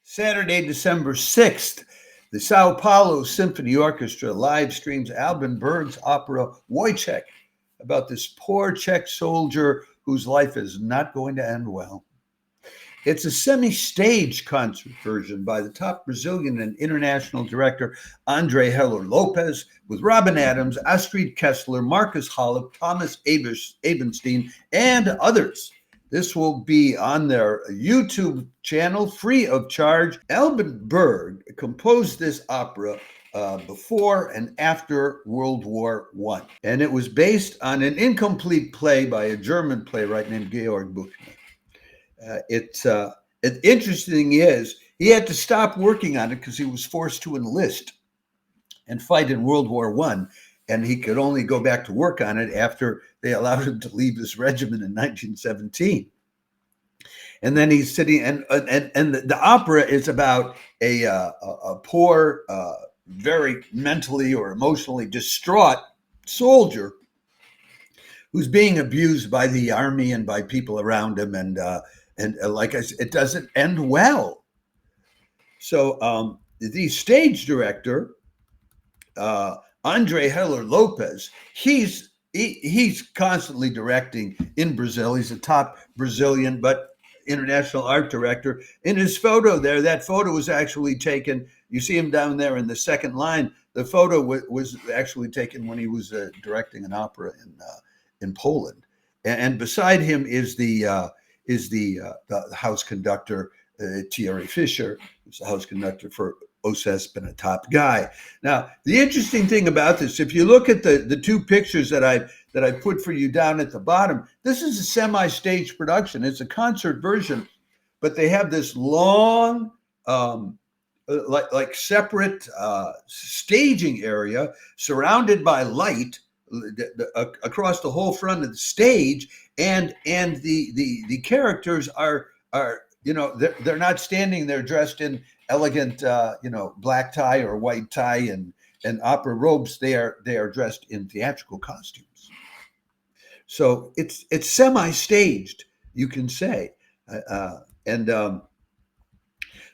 Saturday, December 6th, the Sao Paulo Symphony Orchestra live streams Alban Berg's opera Wozzeck about this poor Czech soldier whose life is not going to end well. It's a semi-staged concert version by the top Brazilian and international director Andre Heller Lopez, with Robin Adams, Astrid Kessler, Marcus Hollip, Thomas Abenstein, and others. This will be on their YouTube channel, free of charge. Alban Berg composed this opera before and after World War I, and it was based on an incomplete play by a German playwright named Georg Büchner. Interesting is he had to stop working on it because he was forced to enlist and fight in World War I, and he could only go back to work on it after they allowed him to leave his regiment in 1917. And then he's sitting, and the opera is about a poor, very mentally or emotionally distraught soldier who's being abused by the army and by people around him, and like I said, it doesn't end well. So the stage director, Andre Heller Lopez, he's constantly directing in Brazil. He's a top Brazilian but international art director. In his photo there, that photo was actually taken. You see him down there in the second line. The photo was actually taken when he was directing an opera in Poland. And beside him is the house conductor, Thierry Fischer, who's the house conductor for Wozzeck, been a top guy. Now, the interesting thing about this, if you look at the two pictures that I put for you down at the bottom, this is a semi-staged production. It's a concert version, but they have this long, like separate staging area surrounded by light across the whole front of the stage, and the characters are they're not standing there dressed in elegant black tie or white tie and opera robes. They are dressed in theatrical costumes. So it's semi-staged, you can say,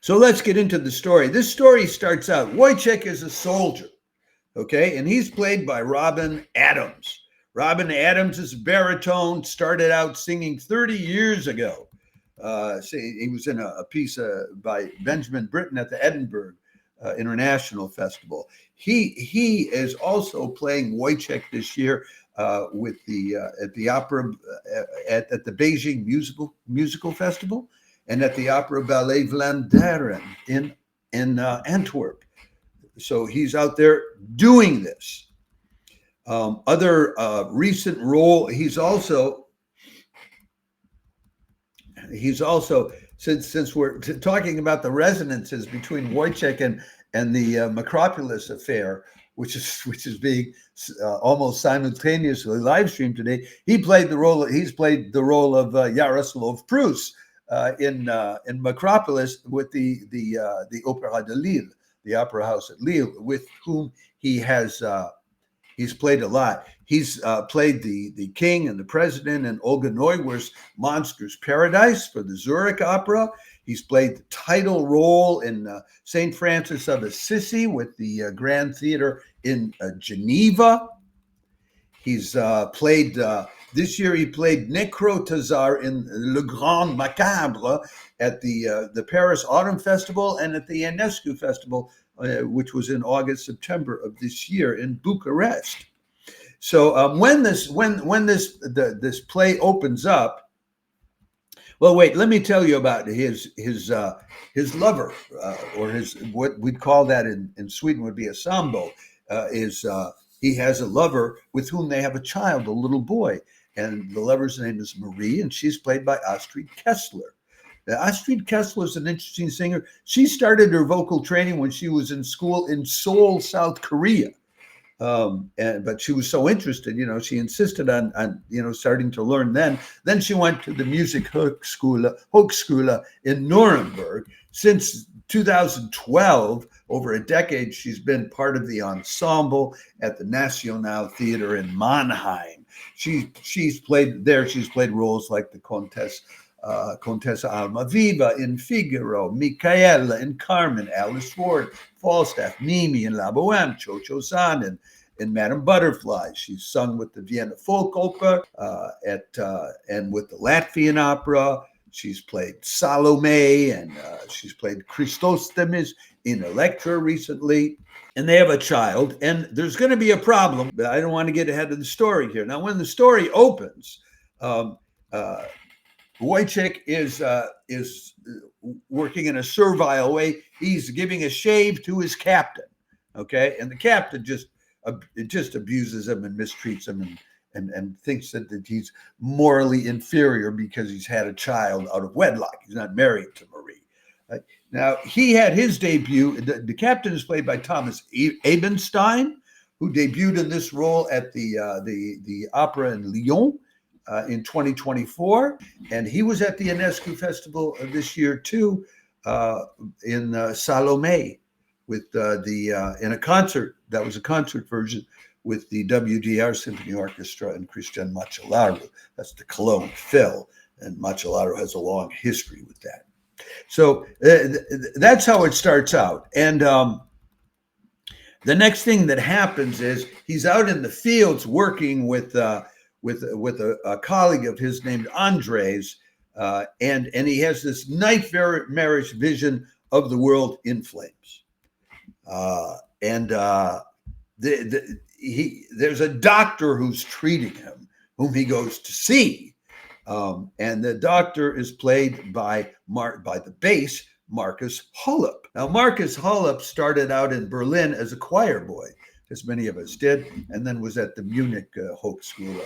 so let's get into the story. This story starts out, Wozzeck is a soldier, okay, and he's played by Robin Adams. Robin Adams is a baritone, started out singing 30 years ago. He was in a piece by Benjamin Britten at the Edinburgh International Festival. He is also playing Wozzeck this year with at the opera at the Beijing musical festival, and at the Opera Ballet Vlaanderen in Antwerp. So he's out there doing this. Other recent role, he's also since we're talking about the resonances between Wozzeck and the Macropolis affair, which is being almost simultaneously live streamed today. He's played the role of Jaroslav Prus in Macropolis with the Opéra de Lille, the opera house at Lille, with whom he's played a lot. He's played the king and the president in Olga Neuwirth's Monsters Paradise for the Zurich Opera. He's played the title role in St. Francis of Assisi with the Grand Theater in Geneva. He's played, this year he played Necrotazar in Le Grand Macabre at the Paris Autumn Festival and at the Ionescu Festival, which was in August, September of this year in Bucharest. So when this play opens up, well, wait, let me tell you about his lover, or his, what we'd call that in Sweden would be a sambo. He has a lover with whom they have a child, a little boy, and the lover's name is Marie, and she's played by Astrid Kessler. Now, Astrid Kessler is an interesting singer. She started her vocal training when she was in school in Seoul, South Korea. But she was so interested, she insisted on starting to learn then. Then she went to the Music Hochschule in Nuremberg. Since 2012, over a decade, she's been part of the ensemble at the National Theater in Mannheim. She's played there. She's played roles like the Countess Contessa Almaviva in Figaro, Micaela in Carmen, Alice Ward, Falstaff, Mimi in La Boheme, Cho San in Madame Butterfly. She's sung with the Vienna Folk Opera and with the Latvian Opera. She's played Salome, and she's played Christostemis in Elektra recently. And they have a child, and there's going to be a problem, but I don't want to get ahead of the story here. Now, when the story opens, Wozzeck is working in a servile way. He's giving a shave to his captain, okay? And the captain just abuses him and mistreats him and thinks that he's morally inferior because he's had a child out of wedlock. He's not married to Marie. Now, he had his debut. The captain is played by Thomas Ebenstein, who debuted in this role at the opera in Lyon in 2024. And he was at the UNESCO Festival this year, too, in Salome with in a concert. That was a concert version with the WDR Symphony Orchestra and Christian Macellaro. That's the Cologne Phil, and Macellaro has a long history with that. So that's how it starts out. And the next thing that happens is he's out in the fields working with a colleague of his named Andres, and he has this nightmarish vision of the world in flames. There's a doctor who's treating him, whom he goes to see. And the doctor is played by the bass, Marcus Holub. Now, Marcus Holub started out in Berlin as a choir boy, as many of us did, and then was at the Munich Hochschule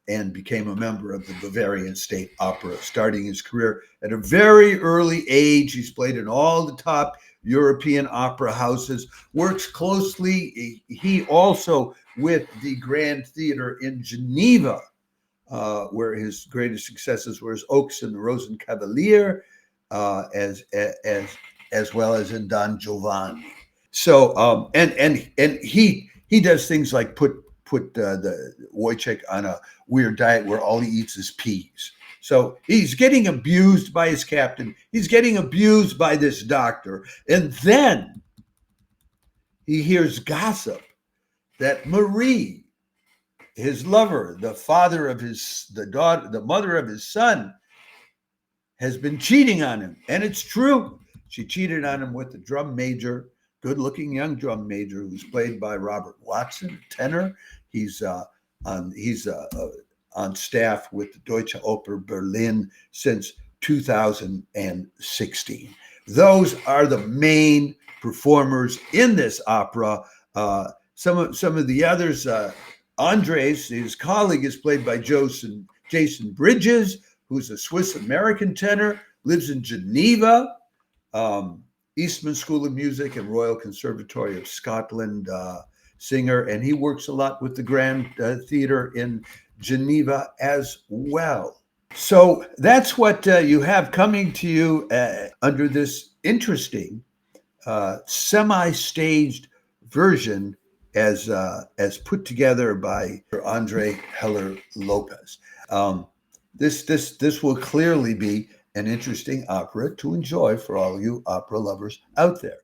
and became a member of the Bavarian State Opera, starting his career at a very early age. He's played in all the top European opera houses, works closely, he also with the Grand Theater in Geneva, where his greatest successes were his Oaks and the Rosenkavalier, as well as in Don Giovanni. So and he does things like put the Wozzeck on a weird diet where all he eats is peas. So he's getting abused by his captain. He's getting abused by this doctor, and then he hears gossip that Marie, his lover, the mother of his son, has been cheating on him. And it's true. She cheated on him with the drum major, good-looking young drum major, who's played by Robert Watson, a tenor. He's on staff with the Deutsche Oper Berlin since 2016. Those are the main performers in this opera. Some of the others, Andres, his colleague, is played by Jason Bridges, who's a Swiss-American tenor, lives in Geneva, Eastman School of Music and Royal Conservatory of Scotland singer, and he works a lot with the Grand Theater in Geneva as well. So that's what you have coming to you under this interesting semi-staged version as put together by Andre Heller Lopez. This will clearly be an interesting opera to enjoy for all you opera lovers out there.